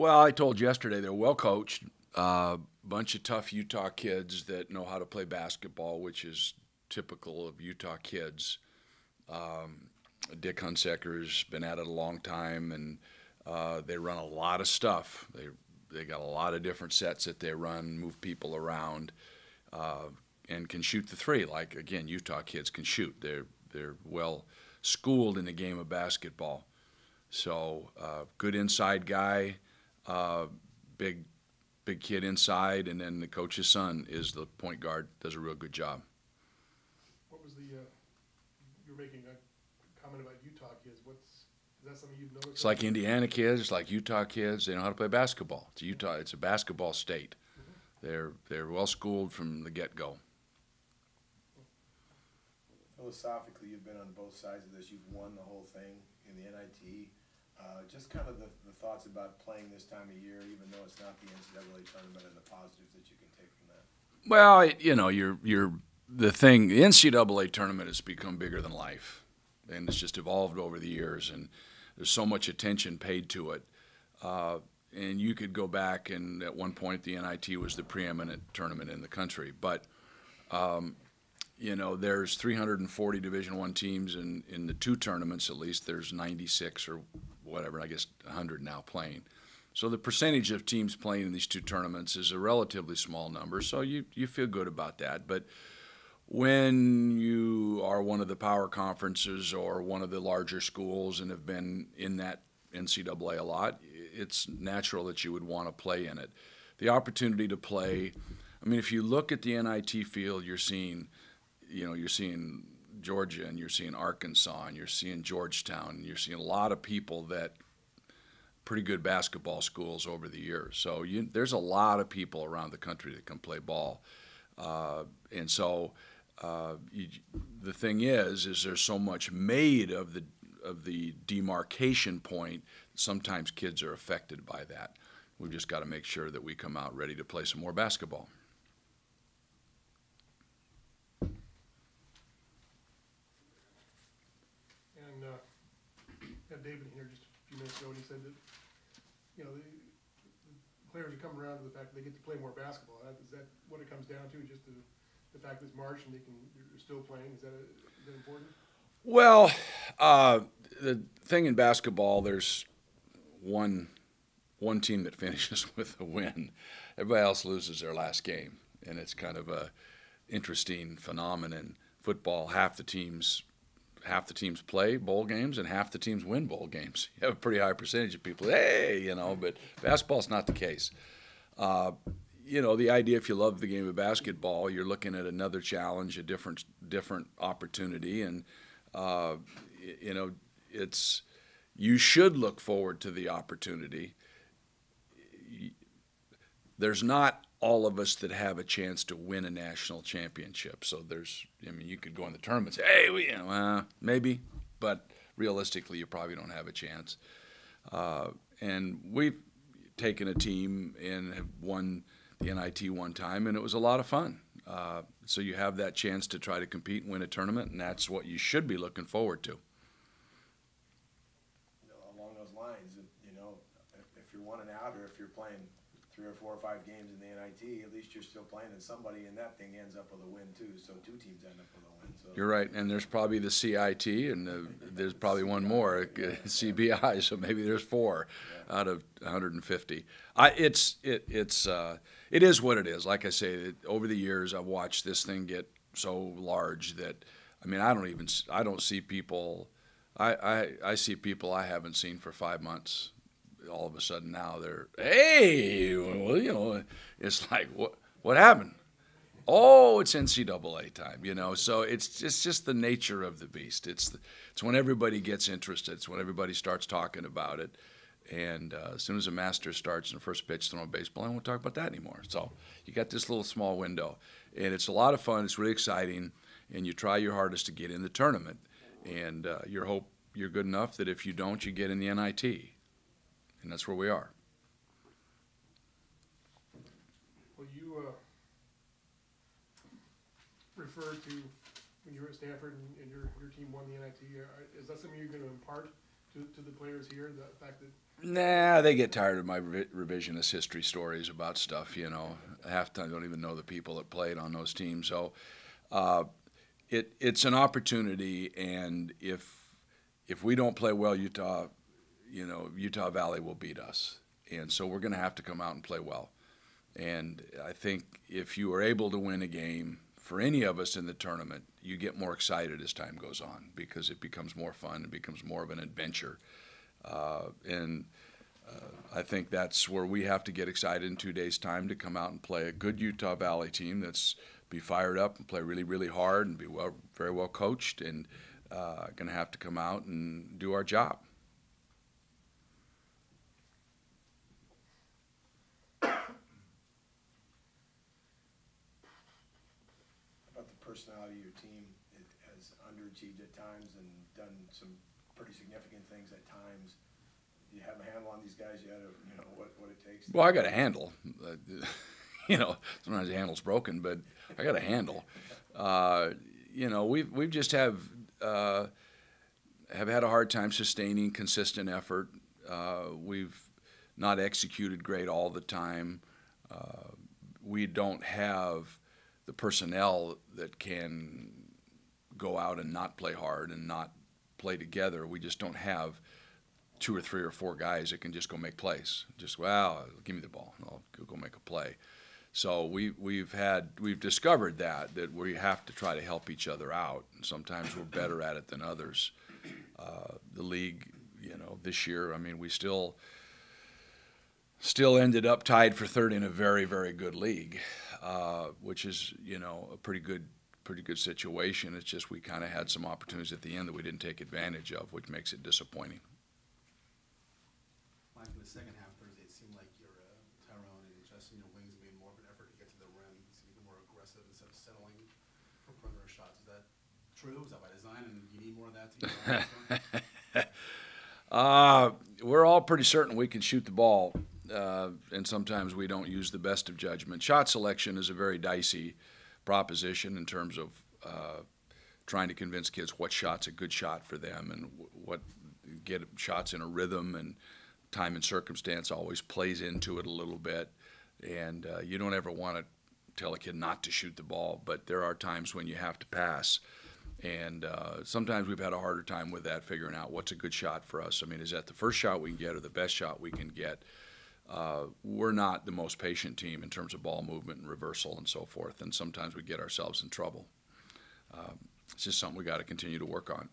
Well, I told you yesterday they're well coached. Bunch of tough Utah kids that know how to play basketball, which is typical of Utah kids. Dick Hunsecker's been at it a long time, and they run a lot of stuff. They got a lot of different sets that they run, move people around, and can shoot the three. Like again, Utah kids can shoot. They're well schooled in the game of basketball. So good inside guy, big kid inside, and then the coach's son is the point guard. Does a real good job. What was you were making a comment about Utah kids. Is that something you've noticed? It's like Indiana kids. It's like Utah kids. They know how to play basketball. It's Utah. It's a basketball state. They're well schooled from the get-go. Philosophically, you've been on both sides of this. You've won the whole thing in the NIT. Just kind of the thoughts about playing this time of year, even though it's not the NCAA tournament, and the positives that you can take from that. Well, the NCAA tournament has become bigger than life, and it's just evolved over the years, and there's so much attention paid to it. And you could go back, and at one point the NIT was the preeminent tournament in the country, but there's 340 Division I teams in the two tournaments. At least there's 96 or whatever, I guess 100 now playing. So the percentage of teams playing in these two tournaments is a relatively small number, so you feel good about that. But when you are one of the power conferences or one of the larger schools and have been in that NCAA a lot, it's natural that you would want to play in it. The opportunity to play, I mean, if you look at the NIT field, you're seeing Georgia, and you're seeing Arkansas, and you're seeing Georgetown, and you're seeing a lot of people that pretty good basketball schools over the years. So there's a lot of people around the country that can play ball, and so the thing is there's so much made of the demarcation point. Sometimes kids are affected by that. We've just got to make sure that we come out ready to play some more basketball. Had David here just a few minutes ago, and he said that the players are coming around to the fact that they get to play more basketball. Is that what it comes down to? Just the fact that it's March and they're still playing. Is that important? Well, the thing in basketball, there's one team that finishes with a win. Everybody else loses their last game, and it's kind of a interesting phenomenon. Football, half the teams play bowl games and half the teams win bowl games. You have a pretty high percentage of people, but basketball's not the case. The idea, if you love the game of basketball, you're looking at another challenge, a different opportunity, and you should look forward to the opportunity. There's not all of us that have a chance to win a national championship. So you could go in the tournament and say, hey, maybe, but realistically, you probably don't have a chance. And we've taken a team and have won the NIT one time, and it was a lot of fun. So you have that chance to try to compete and win a tournament, and that's what you should be looking forward to. Along those lines, if you're 1 and out, or if you're playing 3 or 4 or 5 games in the NIT, at least you're still playing, and somebody in that thing ends up with a win too. So 2 teams end up with a win. So you're right, and there's probably the CIT, and there's probably one more, CBI. So maybe there's 4 out of 150. It is what it is. Like I say, over the years, I've watched this thing get so large that I don't see people. I see people I haven't seen for 5 months. All of a sudden now they're, hey, well, it's like, what happened? Oh, it's NCAA time, So it's just the nature of the beast. It's when everybody gets interested. It's when everybody starts talking about it. And as soon as the master starts in the first pitch throwing baseball, I won't talk about that anymore. So you got this little small window, and it's a lot of fun. It's really exciting, and you try your hardest to get in the tournament. And you hope you're good enough that if you don't, you get in the NIT. And that's where we are. Well, you refer to when you were at Stanford and your team won the NIT. Is that something you're going to impart to to the players here, the fact that? Nah, they get tired of my revisionist history stories about stuff, you know. Half the time I don't even know the people that played on those teams. So it's an opportunity, and if we don't play well, Utah Valley will beat us. And so we're going to have to come out and play well. And I think if you are able to win a game for any of us in the tournament, you get more excited as time goes on because it becomes more fun. It becomes more of an adventure. I think that's where we have to get excited in 2 days' time to come out and play a good Utah Valley team that's be fired up and play really, really hard and be very well coached and going to have to come out and do our job. About the personality of your team, it has underachieved at times and done some pretty significant things at times. Do you have a handle on these guys? You know what it takes? Well, I got a handle. You know, sometimes the handle's broken, but I got a handle. You know, we've just have had a hard time sustaining consistent effort. We've not executed great all the time. We don't have the personnel that can go out and not play hard and not play together. We just don't have 2 or 3 or 4 guys that can just go make plays. Just, well, give me the ball, and I'll go make a play. So we've discovered that we have to try to help each other out. And sometimes we're better at it than others. The league, you know, this year, I mean, we still ended up tied for third in a very, very good league, which is, you know, a pretty good situation. It's just we kind of had some opportunities at the end that we didn't take advantage of, which makes it disappointing. Mike, in the second half Thursday, it seemed like your Tyrone and Justin, your wings made more of an effort to get to the rim, seemed more aggressive instead of settling for perimeter shots. Is that true? Is that by design, and you need more of that to get We're all pretty certain we can shoot the ball, and sometimes we don't use the best of judgment. Shot selection is a very dicey proposition in terms of trying to convince kids what shot's a good shot for them and what get shots in a rhythm, and time and circumstance always plays into it a little bit. And you don't ever want to tell a kid not to shoot the ball, but there are times when you have to pass. And sometimes we've had a harder time with that, figuring out what's a good shot for us. I mean, is that the first shot we can get or the best shot we can get? We're not the most patient team in terms of ball movement and reversal and so forth, and sometimes we get ourselves in trouble. It's just something we got to continue to work on.